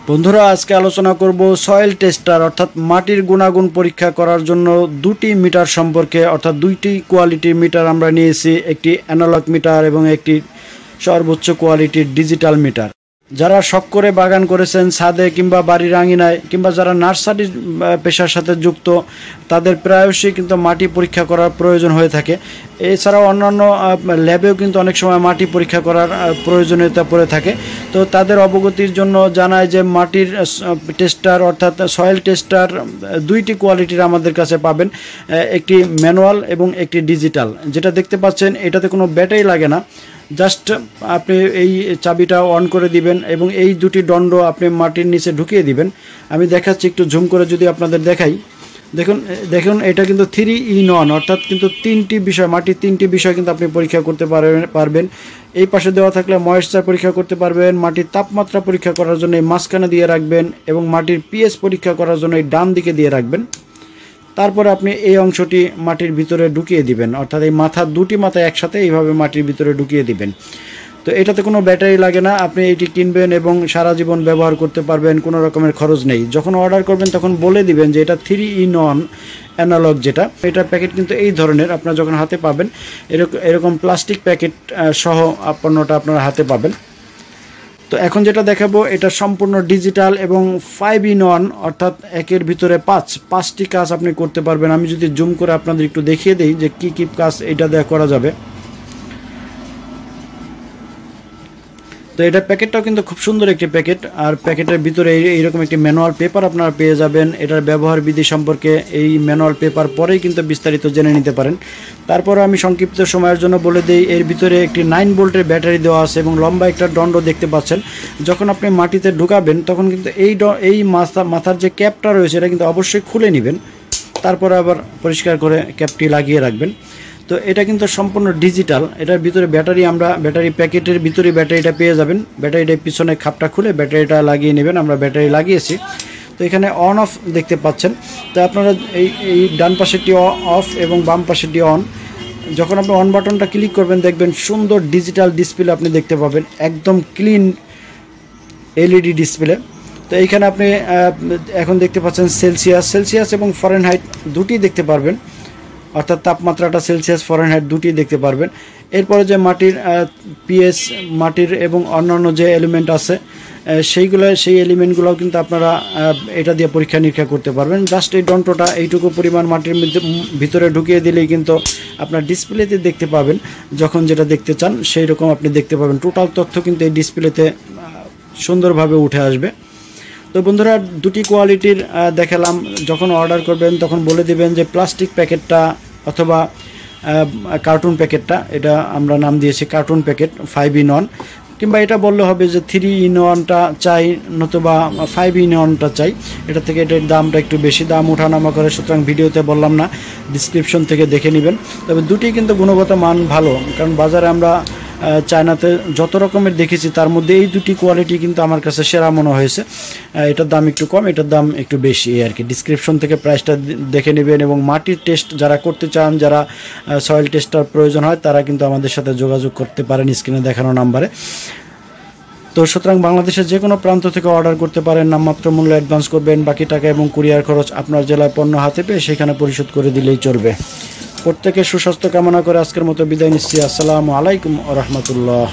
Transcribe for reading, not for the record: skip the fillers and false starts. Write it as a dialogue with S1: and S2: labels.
S1: বন্ধুরা আজকে আলোচনা করব সয়েল টেস্টার অর্থাৎ মাটির গুণাগুণ পরীক্ষা করার জন্য দুটি মিটার সম্পর্কে। অর্থাৎ দুইটি কোয়ালিটির মিটার আমরা নিয়েছি, একটি অ্যানালগ মিটার এবং একটি সর্বোচ্চ কোয়ালিটির ডিজিটাল মিটার। যারা শখ করে বাগান করেছেন ছাদে কিংবা বাড়ির আঙিনায়, কিংবা যারা নার্সারির পেশার সাথে যুক্ত, তাদের প্রায়শই কিন্তু মাটি পরীক্ষা করার প্রয়োজন হয়ে থাকে। এছাড়াও অন্যান্য ল্যাবেও কিন্তু অনেক সময় মাটি পরীক্ষা করার প্রয়োজনীয়তা পড়ে থাকে। তো তাদের অবগতির জন্য জানায় যে মাটির টেস্টার অর্থাৎ সয়েল টেস্টার দুইটি কোয়ালিটির আমাদের কাছে পাবেন, একটি ম্যানুয়াল এবং একটি ডিজিটাল। যেটা দেখতে পাচ্ছেন এটাতে কোনো ব্যাটারি লাগে না, জাস্ট আপনি এই চাবিটা অন করে দিবেন এবং এই দুটি দণ্ড আপনি মাটির নিচে ঢুকিয়ে দিবেন। আমি দেখাচ্ছি, একটু জুম করে যদি আপনাদের দেখাই, দেখুন এটা কিন্তু 3-in-1 অর্থাৎ কিন্তু তিনটি বিষয়, মাটির তিনটি বিষয় কিন্তু আপনি পরীক্ষা করতে পারবেন। এই পাশে দেওয়া থাকলে ময়েশ্চার পরীক্ষা করতে পারবেন, মাটির তাপমাত্রা পরীক্ষা করার জন্য এই মাঝখানে দিয়ে রাখবেন এবং মাটির পিএইচ পরীক্ষা করার জন্য এই ডান দিকে দিয়ে রাখবেন। তারপরে আপনি এই অংশটি মাটির ভিতরে ঢুকিয়ে দিবেন, অর্থাৎ এই দুটি মাথা একসাথে এইভাবে মাটির ভিতরে ঢুকিয়ে দিবেন। তো এটাতে কোনো ব্যাটারি লাগে না, আপনি এটি কিনবেন এবং সারা জীবন ব্যবহার করতে পারবেন, কোনো রকমের খরচ নেই। যখন অর্ডার করবেন তখন বলে দিবেন যে এটা 3-in-1 অ্যানালগ, যেটা এটার প্যাকেট কিন্তু এই ধরনের আপনারা যখন হাতে পাবেন এরকম প্লাস্টিক প্যাকেট সহ পণ্যটা আপনারা হাতে পাবেন। তো এখন যেটা দেখাবো এটা সম্পূর্ণ ডিজিটাল এবং 5-in-1 অর্থাৎ একের ভিতরে পাঁচটি কাজ আপনি করতে পারবেন। আমি যদি জুম করে আপনাদের একটু দেখিয়ে দেই যে কি কি কাজ এটা দিয়ে করা যাবে। তো এটা প্যাকেটটাও কিন্তু খুব সুন্দর একটি প্যাকেট, আর প্যাকেটের ভিতরে এইরকম একটি ম্যানুয়াল পেপার আপনারা পেয়ে যাবেন। এটার ব্যবহার বিধি সম্পর্কে এই ম্যানুয়াল পেপার পরেই কিন্তু বিস্তারিত জেনে নিতে পারেন। তারপর আমি সংক্ষিপ্ত সময়ের জন্য বলে দিই, এর ভিতরে একটি 9 ভোল্টের ব্যাটারি দেওয়া আছে এবং লম্বা একটা দণ্ড দেখতে পাচ্ছেন। যখন আপনি মাটিতে ঢুকাবেন তখন কিন্তু এই মাথার যে ক্যাপটা রয়েছে এটা কিন্তু অবশ্যই খুলে নেবেন, তারপরে আবার পরিষ্কার করে ক্যাপটি লাগিয়ে রাখবেন। তো এটা কিন্তু সম্পূর্ণ ডিজিটাল, এটার ভিতরে ব্যাটারি প্যাকেটের ভিতরে ব্যাটারিটা পেয়ে যাবেন। ব্যাটারিটার পিছনে খাপটা খুলে ব্যাটারিটা লাগিয়ে নেবেন। আমরা ব্যাটারি লাগিয়েছি। তো এখানে অন অফ দেখতে পাচ্ছেন। তো আপনারা এই ডান পাশেরটি অফ এবং বাম পাশেরটি অন। যখন আপনি অন বাটনটা ক্লিক করবেন দেখবেন সুন্দর ডিজিটাল ডিসপ্লে আপনি দেখতে পাবেন, একদম ক্লিন এলইডি ডিসপ্লে। তো এইখানে আপনি এখন দেখতে পাচ্ছেন সেলসিয়াস এবং ফরেনহাইট দুটি দেখতে পারবেন, অর্থাৎ তাপমাত্রাটা সেলসিয়াস ফরেনহাইট দুটি দেখতে পারবেন। এরপরে যে মাটির পিএইচ, মাটির এবং অন্যান্য যে এলিমেন্ট আছে সেই এলিমেন্টগুলোও কিন্তু আপনারা এটা দিয়ে পরীক্ষা নিরীক্ষা করতে পারবেন। জাস্ট এই যন্ত্রটা এইটুকু পরিমাণ মাটির ভিতরে ঢুকিয়ে দিলেই কিন্তু আপনার ডিসপ্লেতে দেখতে পাবেন, যখন যেটা দেখতে চান সেই রকম আপনি দেখতে পাবেন। টোটাল তথ্য কিন্তু এই ডিসপ্লেতে সুন্দরভাবে উঠে আসবে। তো বন্ধুরা দুটি কোয়ালিটির দেখালাম। যখন অর্ডার করবেন তখন বলে দিবেন যে প্লাস্টিক প্যাকেটটা অথবা কার্টুন প্যাকেটটা, এটা আমরা নাম দিয়েছি কার্টুন প্যাকেট 5-in-1, কিংবা এটা বললে হবে যে 3-in-1টা চাই নতুবা 5-in-1টা চাই। এটা থেকে এটার দামটা একটু বেশি, দাম ওঠানামা করে, সুতরাং ভিডিওতে বললাম না, ডিসক্রিপশন থেকে দেখে নেবেন। তবে দুটি কিন্তু গুণগত মান ভালো, কারণ বাজারে আমরা চায়নাতে যত রকমের দেখেছি তার মধ্যে এই দুটি কোয়ালিটি কিন্তু আমার কাছে সেরা মনে হয়েছে। এটার দাম একটু কম, এটার দাম একটু বেশি আর কি। ডিসক্রিপশন থেকে প্রাইসটা দেখে নেবেন এবং মাটির টেস্ট যারা করতে চান, যারা সয়েল টেস্টার প্রয়োজন হয়, তারা কিন্তু আমাদের সাথে যোগাযোগ করতে পারেন স্ক্রিনে দেখানো নাম্বারে। তো সুতরাং বাংলাদেশের যে কোনো প্রান্ত থেকে অর্ডার করতে পারেন, নামমাত্র মূল্য অ্যাডভান্স করবেন, বাকি টাকা এবং কুরিয়ার খরচ আপনার জেলায় পণ্য হাতে পেয়ে সেখানে পরিশোধ করে দিলেই চলবে। প্রত্যেকের সুস্বাস্থ্য কামনা করে আজকের মতো বিদায় নিচ্ছি। আসসালামু আলাইকুম ওয়া রাহমাতুল্লাহ।